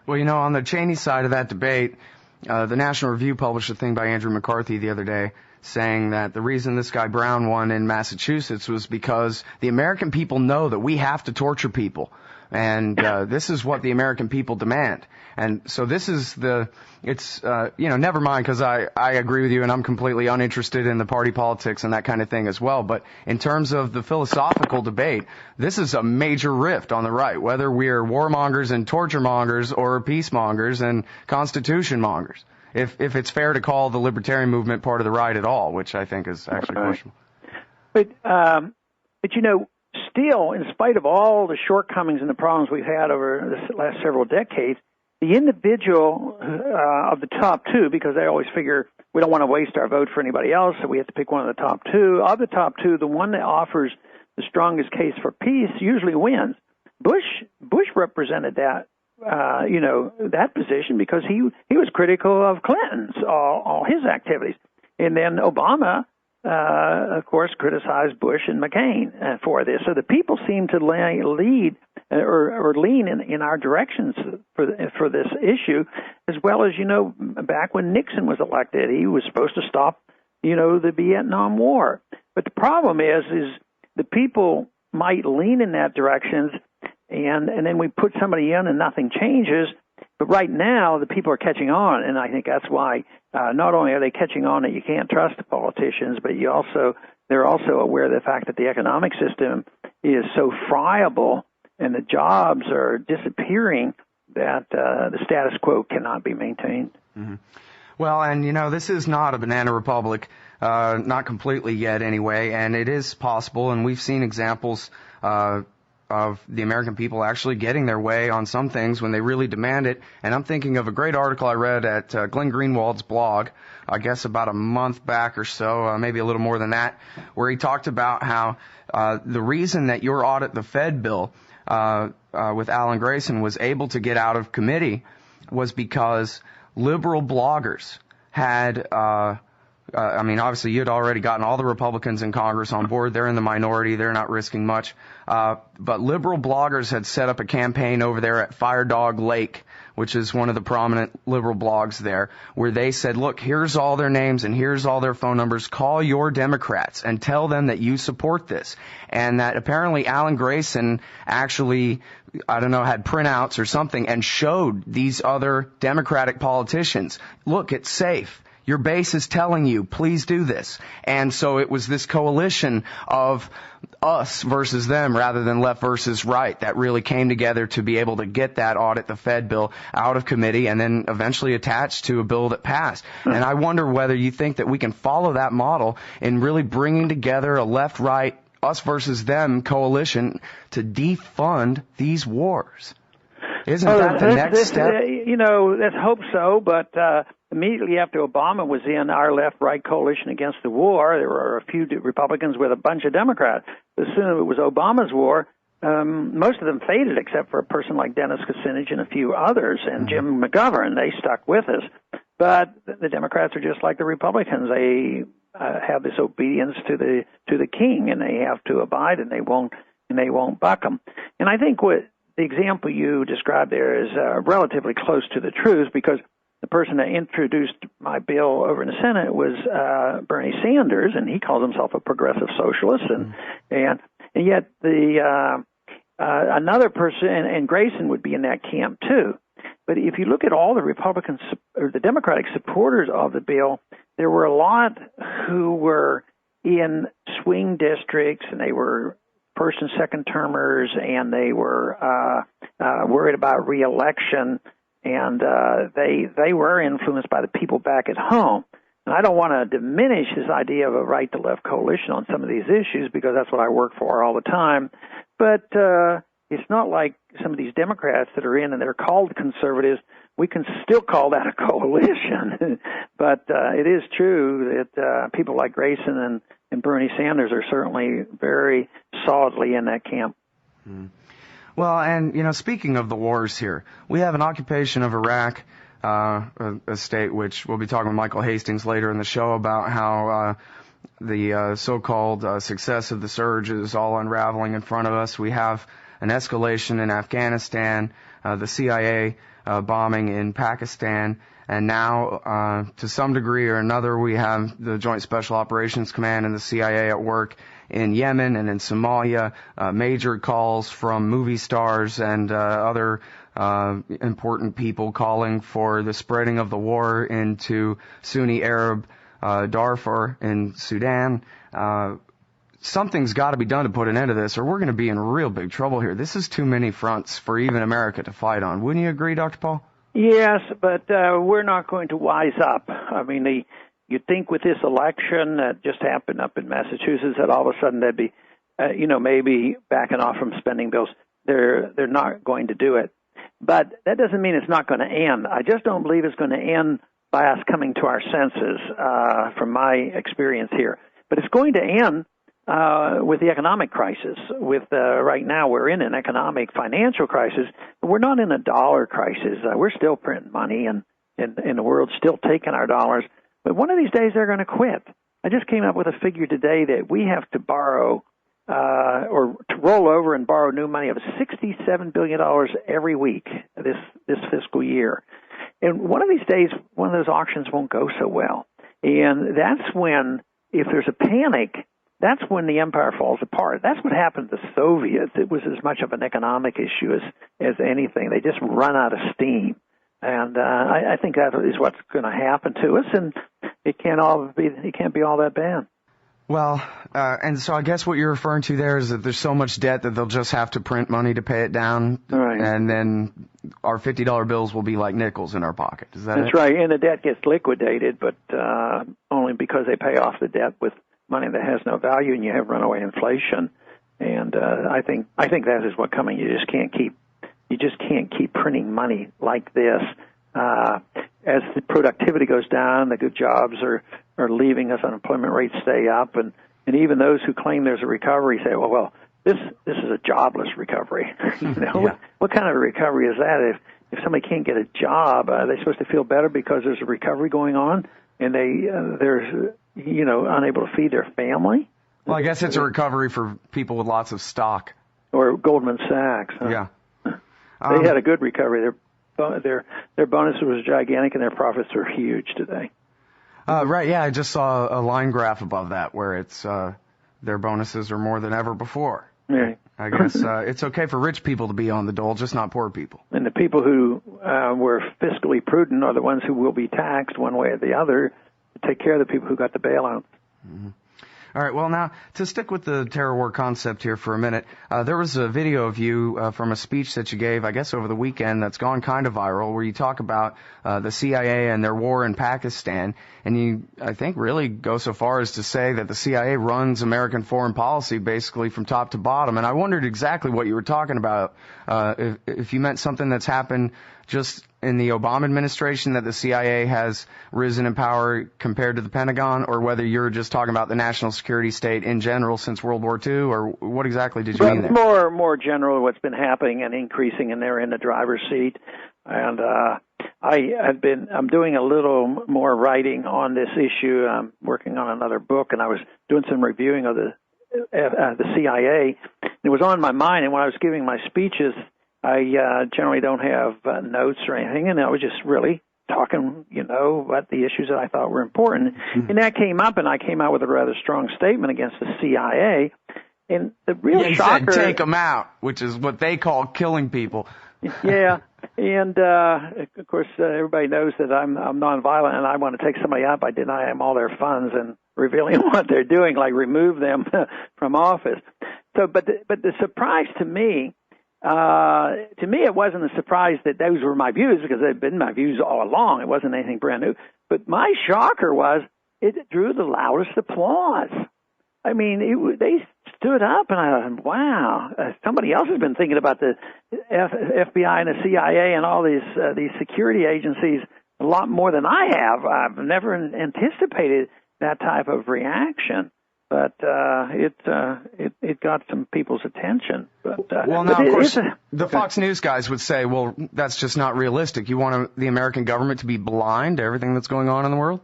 Well, on the Cheney side of that debate, the National Review published a thing by Andrew McCarthy the other day saying that the reason this guy Brown won in Massachusetts was because the American people know that we have to torture people. And this is what the American people demand. And so this is never mind, because I agree with you, and I'm completely uninterested in the party politics and that kind of thing as well. But in terms of the philosophical debate, this is a major rift on the right, whether we're warmongers and torture mongers or peacemongers and constitution mongers. If it's fair to call the libertarian movement part of the right at all, which I think is actually questionable. But still, in spite of all the shortcomings and the problems we've had over the last several decades, the individual of the top two, because they always figure we don't want to waste our vote for anybody else, so we have to pick one of the top two. Of the top two, the one that offers the strongest case for peace usually wins. Bush represented that, that position because he was critical of Clinton's, all his activities. And then Obama, of course, criticized Bush and McCain for this. So the people seem to lead or lean in our directions for this issue, as well as, back when Nixon was elected, he was supposed to stop, the Vietnam War. But the problem is the people might lean in that direction, and then we put somebody in and nothing changes. But right now, the people are catching on, and I think that's why not only are they catching on that you can't trust the politicians, but they're also aware of the fact that the economic system is so friable and the jobs are disappearing that the status quo cannot be maintained. Mm-hmm. Well, and this is not a banana republic, not completely yet anyway, and it is possible, and we've seen examples of the American people actually getting their way on some things when they really demand it. And I'm thinking of a great article I read at Glenn Greenwald's blog, I guess about a month back or so, maybe a little more than that, where he talked about how the reason that your Audit the Fed bill with Alan Grayson was able to get out of committee was because liberal bloggers had obviously you'd already gotten all the Republicans in Congress on board. They're in the minority. They're not risking much. But liberal bloggers had set up a campaign over there at Fire Dog Lake, which is one of the prominent liberal blogs there, where they said, look, here's all their names and here's all their phone numbers. Call your Democrats and tell them that you support this. And that apparently Alan Grayson actually, had printouts or something and showed these other Democratic politicians, look, it's safe. Your base is telling you, please do this. And so it was this coalition of us versus them rather than left versus right that really came together to be able to get that Audit the Fed bill out of committee and then eventually attached to a bill that passed. And I wonder whether you think that we can follow that model in really bringing together a left-right, us versus them coalition to defund these wars. Isn't that the next step? Let's hope so, but immediately after Obama was in our left-right coalition against the war, there were a few Republicans with a bunch of Democrats. As soon as it was Obama's war, most of them faded except for a person like Dennis Kucinich and a few others, and Jim McGovern. They stuck with us. But the Democrats are just like the Republicans. They have this obedience to the king, and they have to abide, and they won't buck them. And I think what the example you described there is relatively close to the truth, because the person that introduced my bill over in the Senate was Bernie Sanders, and he calls himself a progressive socialist, and yet the another person, and Grayson would be in that camp too. But if you look at all the Republicans or the Democratic supporters of the bill, there were a lot who were in swing districts, and they were first and second termers, and they were worried about reelection, and they were influenced by the people back at home. And I don't want to diminish this idea of a right-to-left coalition on some of these issues, because that's what I work for all the time. But it's not like some of these Democrats that are in and they're called conservatives. We can still call that a coalition. But it is true that people like Grayson and Bernie Sanders are certainly very solidly in that camp. Well, and, speaking of the wars here, we have an occupation of Iraq, a state which we'll be talking with Michael Hastings later in the show about how the so-called success of the surge is all unraveling in front of us. We have an escalation in Afghanistan. the CIA bombing in Pakistan, and now, to some degree or another, we have the Joint Special Operations Command and the CIA at work in Yemen and in Somalia, major calls from movie stars and other important people calling for the spreading of the war into Sunni Arab Darfur in Sudan. Something's got to be done to put an end to this, or we're going to be in real big trouble here. This is too many fronts for even America to fight on. Wouldn't you agree, Dr. Paul? Yes, but we're not going to wise up. I mean, you'd think with this election that just happened up in Massachusetts that all of a sudden they'd be, maybe backing off from spending bills. They're not going to do it. But that doesn't mean it's not going to end. I just don't believe it's going to end by us coming to our senses, from my experience here. But it's going to end with the economic crisis. Right now we're in an economic financial crisis, but we're not in a dollar crisis. We're still printing money, and the world's still taking our dollars. But one of these days they're going to quit. I just came up with a figure today that we have to borrow or to roll over and borrow new money of $67 billion every week this fiscal year. And one of these days, one of those auctions won't go so well. And that's when, if there's a panic, that's when the empire falls apart. That's what happened to the Soviets. It was as much of an economic issue as anything. They just run out of steam. And I think that is what's going to happen to us, and it can't be all that bad. Well, and so I guess what you're referring to there is that there's so much debt that they'll just have to print money to pay it down, right. And then our $50 bills will be like nickels in our pocket. Is that That's it? right, and the debt gets liquidated, but only because they pay off the debt with money that has no value, and you have runaway inflation. And I think that is what's coming. You just can't keep printing money like this. As the productivity goes down, the good jobs are leaving us, unemployment rates stay up, and even those who claim there's a recovery say, well, this is a jobless recovery. Yeah. What kind of a recovery is that? If somebody can't get a job, are they supposed to feel better because there's a recovery going on and they're unable to feed their family? Well, I guess it's a recovery for people with lots of stock. Or Goldman Sachs. Huh? Yeah. They had a good recovery. Their bonus was gigantic and their profits are huge today. Right, yeah, I just saw a line graph above that where it's their bonuses are more than ever before. Yeah. I guess it's okay for rich people to be on the dole, just not poor people. And the people who were fiscally prudent are the ones who will be taxed one way or the other to take care of the people who got the bailouts. Mm-hmm. All right, well, now, to stick with the terror war concept here for a minute, there was a video of you from a speech that you gave, I guess, over the weekend that's gone kind of viral, where you talk about the CIA and their war in Pakistan, and you, I think, really go so far as to say that the CIA runs American foreign policy basically from top to bottom, and I wondered exactly what you were talking about, if you meant something that's happened just in the Obama administration, that the CIA has risen in power compared to the Pentagon, or whether you're just talking about the national security state in general since World War II, or what exactly did you mean there? More general, what's been happening and increasing, and they're in the driver's seat. And I'm doing a little more writing on this issue. I'm working on another book, and I was doing some reviewing of the CIA. It was on my mind, and when I was giving my speeches, I generally don't have notes or anything, and I was just really talking, about the issues that I thought were important. Mm-hmm. And that came up, and I came out with a rather strong statement against the CIA. And the real shocker... said take them out, which is what they call killing people. Yeah, and of course, everybody knows that I'm nonviolent, and I want to take somebody out by denying them all their funds and revealing what they're doing, like remove them from office. So, but the surprise to me, it wasn't a surprise that those were my views, because they've been my views all along. It wasn't anything brand new. But my shocker was it drew the loudest applause. I mean, they stood up, and I thought, wow, somebody else has been thinking about the FBI and the CIA and all these security agencies a lot more than I have. I've never anticipated that type of reaction. But it got some people's attention. But, well, now, of course, the Fox News guys would say, well, that's just not realistic. You want the American government to be blind to everything that's going on in the world?